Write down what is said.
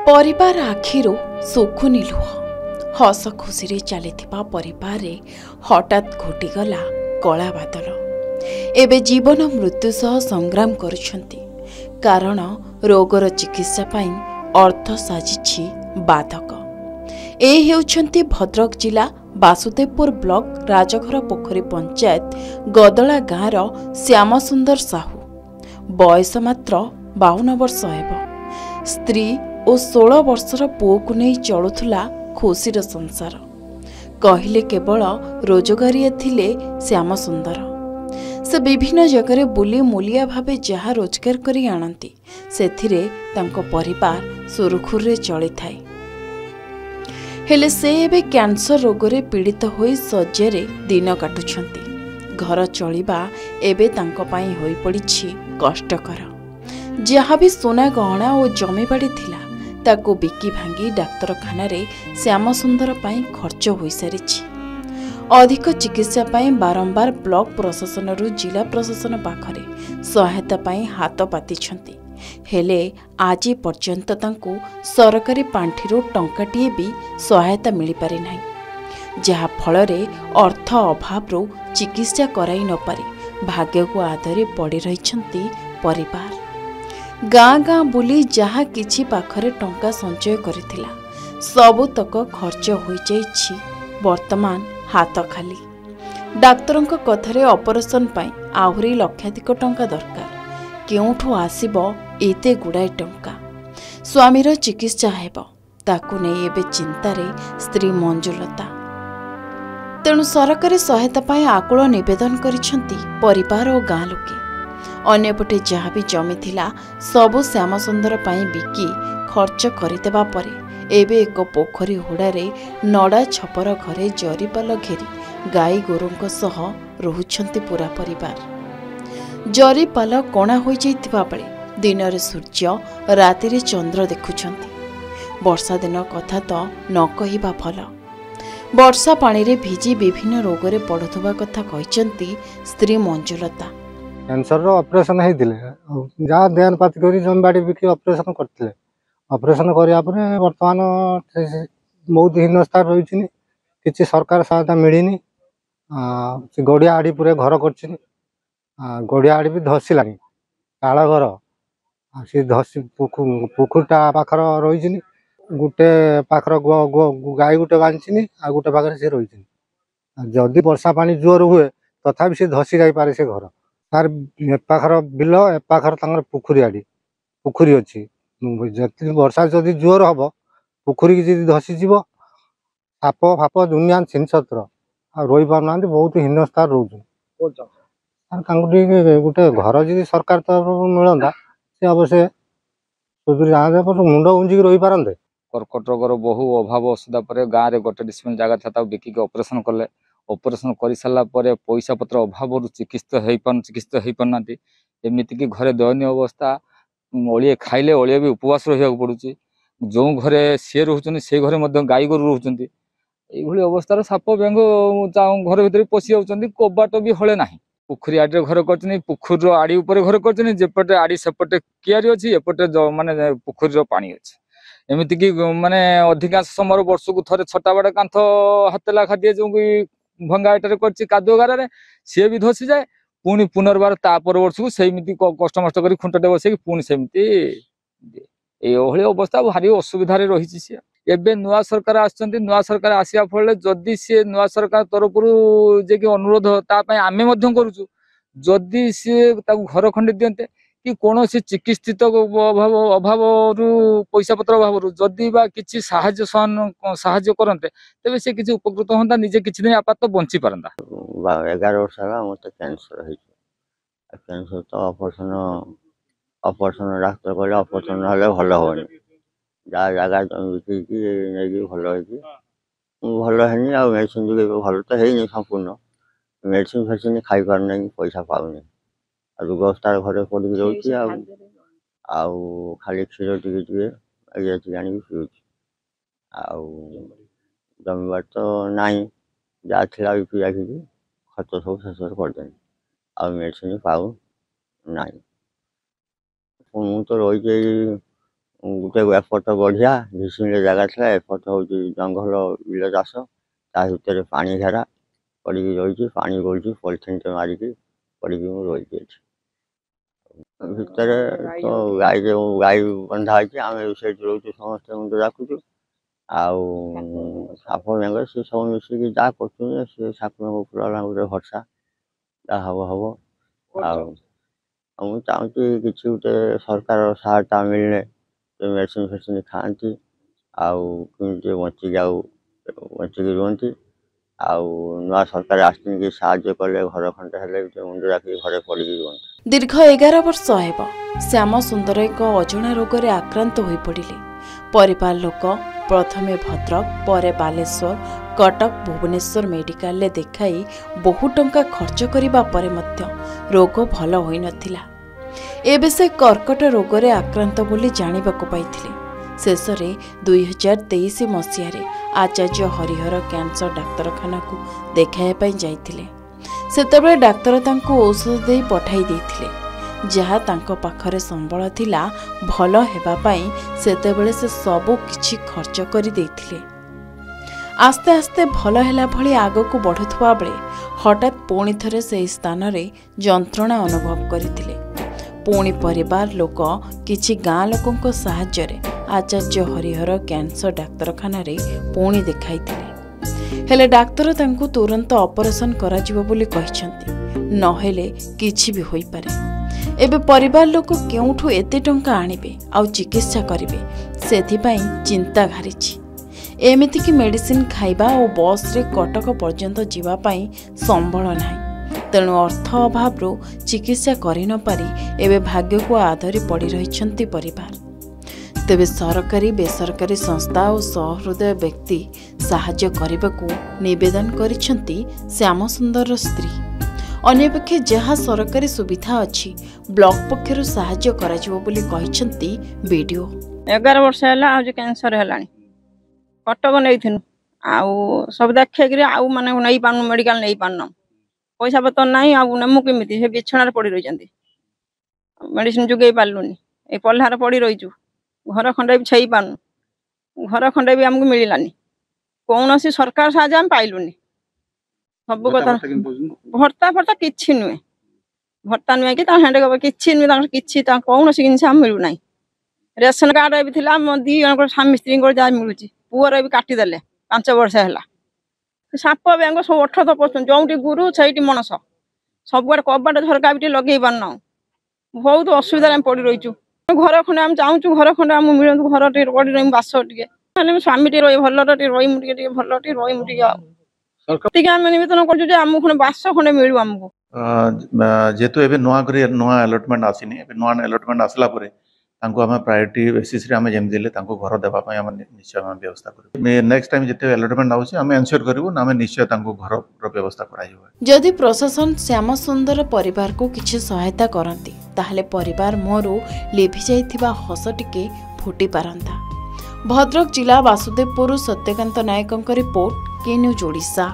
परिवार आखिरो सुखुनी लुह हस खुशी चलिथिबा परिवार रे हठात घोटीगला कला बादल एबे जीवन मृत्यु सह संग्राम करुछंती कारण रोगर चिकित्सा पाई अर्थ साजिछि बाधक। ए हेउछंती भद्रक जिला बासुदेवपुर ब्लॉक राजघर पोखरी पंचायत गदला गाँर श्याम सुंदर साहू। बयस मात्र 52 वर्ष हेब। स्त्री और 16 वर्षर पुओ को नहीं चलुला खुशीर संसार। कहले केवल रोजगारिया थिले श्याम सुंदर। से विभिन्न जगह बुली मूलिया भावे जहाँ रोजगार करी आनती सेथिरे तांको परिवार सुरुखुरे चली थाए। हेले से एबे कैंसर रोगरे पीड़ित होई शज्यारे दिन काटुछंती। घर चलिबा एबे तांको पाई होई पड़िछि कष्टकर। जहाँ भी सोना गहना और जमीबाड़ी थिला ताको बिकी भांगी डाक्तरखाना रे श्याम सुंदर पाई खर्च हो सारिछि। अधिक चिकित्सा पाई बारंबार ब्लॉक प्रशासन रु जिला प्रशासन पाखरे सहायता पाई हाथ पातिछंती। हेले आजी पर्यंत तांको सरकारी पांठिरो टंकाटिए भी सहायता मिली पारि नाही, जहा फलरे अर्थ अभाव चिकित्सा कराई न पारि भाग्य को आधरी पड़ी रहिछंती परिवार। गाँ गाँ बुली जहाँ किछि पाखरे टंका संचय करिथिला सबुतक खर्च हो जाइछि। वर्तमान हाथ खाली। डाक्तरंक कथारे ऑपरेशन पाई आहुरी लक्षाधिक टंका दरकार। केउठु आसीबो एते गुडाई टंका? स्वामीर चिकित्सा हेबो ताकु नै एबे चिंतारे स्त्री मंजुलता। तेणु सरकारी सहायता पाई आकुल निवेदन करिसंती परिवार और गाँ लोके। अन्यपटे जहाँ भी जमी थिला सबु श्याम सुंदर पाई बिकी खर्च करदेबा परे एबे एक पोखरी हुड़ारे नड़ा छपर घरे जरीपाल घेरी गाई गोरुंक सह रहुछंती पूरा परिवार। जरीपाल कणा हो जाइथिबा बेले दिन रे सूर्य राति चंद्र देखुछंती। वर्षा दिन कथा तो न कहिबा भल। वर्षा पानी रे भिजी विभिन्न रोगरे पड़ुथबा कथा कहिसंती स्त्री मंजुलता। कैंसर ऑपरेशन होते जहाँ देहान पाति कर जमीबाड़ी बिकी ऑपरेशन करते ऑपरेशन करने बर्तमान बहुत हीनस्था रही कि सरकार सहायता मिलनी। गड़िया आड़ी पूरे घर कर गड़िया आड़ी भी धसला काल घर सी धसी पुखुरटा पाखर रही गोटे पाखर गाई गोटे बांधि आ गोटे पाखे सी रही। जदि वर्षा पानी जोर हुए तथापि सी धसी जापे से घर तार एपाखर बिल एपाखर पुखुरी आड़ी पुखुरी अच्छी जी वर्षा जदि जोर हम पुखुरी की जी धसीज साप फाप दुनिया छिनछत्र आ रही पारना बहुत हीनस्था रोचे। गोटे घर जी सरकार तरफ मिलता सी अवश्य सुधुरी जाते मुंड गुंजिक रही पारते। कर्कट रोगर बहु अभाव असुविधा पर गाँव में गोटे डिस्मिल जगह था बिकिक ऑपरेशन कले। ऑपरेशन कर सारा पैसा पत्र अभाव चिकित्सित हो पारना एमतीक घरे दयनीय अवस्था। अड़िए खाइले अड़िए भी उपवास रहा पड़ुची। जो घरे सी रोच से घरे गाई गोरु रोच ये अवस्था साप बेंग घर भर पशि जाऊँच कबाट भी हले ना। पुखरी आड़ी घर कर पुखुर आड़ी घर करपटे आड़ी सेपटे कियारी अच्छी एपटे माने पुखुरी पानी अच्छी। एमतीक माने अधिकांश समय वर्ष को थे छटा बाड़ कांथ हाथ लाखा दिए जो भंगा इटारे कादुआ गारे सी भी धसी जाए पुणी पुनर्बार तापर वर्ष को सेमती कष्टमस्ट कर खुंटटे बसैक पुणी सेमती ये अवस्था भारी असुविधा रही सी। एबे नुआ सरकार आसछंती नुआ सरकार आसिया फल जदि सी नुआ सरकार तरफ जे कि अनुरोध तापाई आमे मध्यम करूछु जदि सी घर खंडे दियंते कि कौन चिकित्सित अभाव अभाव पैसा पत्र अभाव जदि बा किछि साहाय्य करते तेबे से किछि उपकृत होता निजे किछि दिन आपात बंची पारंता। 11 वर्ष है मत कैंसर है। कैंसर तो ऑपरेशन डाक्तर कहले ऑपरेशन हेल्ले भल हेनी जहाँ जगह जमी भल भल है आ मेडिसिन भल तो है संपूर्ण मेडिसिन फेडिसिन खाई पारना पैसा पाऊनी रोगस्तार घरे पड़ रही खाली क्षीर टे आनी पीऊँ जमीबार तो नाई जहाँ थी पीड़ा खी खर्च सब शेष करदे आ मेडिसिन पाऊ ना। मुझे तो रही गोटे एपट बढ़िया घिसिमिले जगह था एपट हूँ जंगल बिल चाष ता भर पानी घेरा पड़ी रही पानी गलुची पॉलिथिन मारिकी पड़ी रही भितर तो गाई बंधा है आम से रोचु समस्त मुझे डाकुचु साप बेंग सी सब मिसिकी जहाँ कर साप बेंग गोटे भरसा जहाँ हम हम मुझे चाहूँगी किसी गोटे सरकार सहायता मिलने मेडिसिन फेडिसिन खाती आमती बचिकी रुहति नुआ सरकार आसने साहाଯ୍य कले घर खंडे हेल्ले मुंड राखी घरे पड़ी रुहति। दीर्घ 11 वर्ष हेब श्याम सुंदर एक अजणा रोग रे आक्रांत होई पड़िले। परिवार लोक प्रथमे भद्रक परे बालेश्वर कटक भुवनेश्वर मेडिकल ले देखाई बहु टंका खर्च करिबा परे मध्य रोग भल होई नथिला। एबे से कर्कट रोग रे आक्रांत बोली जानिबाको पाइथिले। शेषरे 2023 मसीह आचार्य हरिहर कैंसर डाक्तरखाना को देखाया पाई जाइथिले। सेतेबेले डाक्तर तांको औषध दे पठाई देथिले जहा तांको पाखरे संबळ थिला भल हेबा पाई। सेतेबेले से सबो किछि खर्च करि देथिले। आस्ते आस्ते भल हेला भली आगो को बढ़ुथुवा बेले हठात पुणी थरे से स्थान रे जंत्रणा अनुभव करिथिले। पुणी परिवार लोक किछि गाँ लोकंको सहाय्य रे आचार्य हरिहर कैंसर डाक्तरखाना रे पुणी देखाइथिले। हेले डाक्तर तांको तुरंत ऑपरेशन कराजिबो बोली कहिसंती नहेले किछि भी होई पारे। एबे परिवार लोक केउठु एते टंका आनिबे आ चिकित्सा करिवे सेथिपाई चिंता घारिछि। एमिति कि मेडिसिन खाइबा और बस रे कटक पर्यंत जीवा पाई संबळ नाही। तेणु अर्थ अभाव चिकित्सा करि न पारी एबे भाग्य को आधरी पड़ी रहिछंती परिवार। तेबे सरकारी बेसरकारी संस्था और सहृदय व्यक्ति साहाय्य करबाकू निवेदन करिछंती श्याम सुंदर स्त्री। अन्यपक्षे जहाँ सरकारी सुविधा अच्छी ब्लॉक पक्षर साहाय्य कराजिबो बोली कहिछंती वीडियो। 11 वर्ष है आज कैंसर है कटक नहीं आउ सब देखे आउ माने नहीं पानु मेडिकल नहीं पानु पैसा पतर नहीं आमु केमी से बिछणार पड़ रही मेडिसिन जुगे पार्लुनि ये पल्हार पड़ रहीचु घर खंडे भी छई पानु घर खंडे भी आमको मिलानी कौन सरकार साहाय्य आम पाइलुनि सब कथा भर्ता फर्ता किसी नुहे भर्ता नुहे कि किसी नुहे कि कौन जिनस मिलूना रेशन कार्ड भी था दी जन स्वामी स्त्री जहाँ मिलूँ पुअर भी काटिदेले 5 वर्ष है साप बेंग सब 8 पशु जो गुरु से मनस सब कबाट झरका भी लगे पारना बहुत असुविधा पड़ रहीचु घर खंडे आम चाहूँ घर खंडे आम मिलूँ घर पड़ रही बास टे स्वामी टे रही भल रही भल रही आम निवेदन कर बास खंडे मिलू आमको जेहेतु एबे नुआ अलटमेंट आसीनी नुआ अलटमेंट आसला आम प्रायोरिटी बेसिस रे आम जमी घर देवाई आम निश्चय व्यवस्था कर नेक्स्ट टाइम जिते अलटमेंट आउछि आम एनश्योर करिवु आम निश्चय घर व्यवस्था कराइबो। जदि प्रशासन श्याम सुंदर परिवार को किछि सहायता करंती ताहले परिवार मोरू लिभि जाइथिबा हस टिके फुटी पारंता। भद्रक जिला वासुदेवपुर सत्यकांत नायकଙ୍କ रिपोर्ट के न्यूज ओडिशा।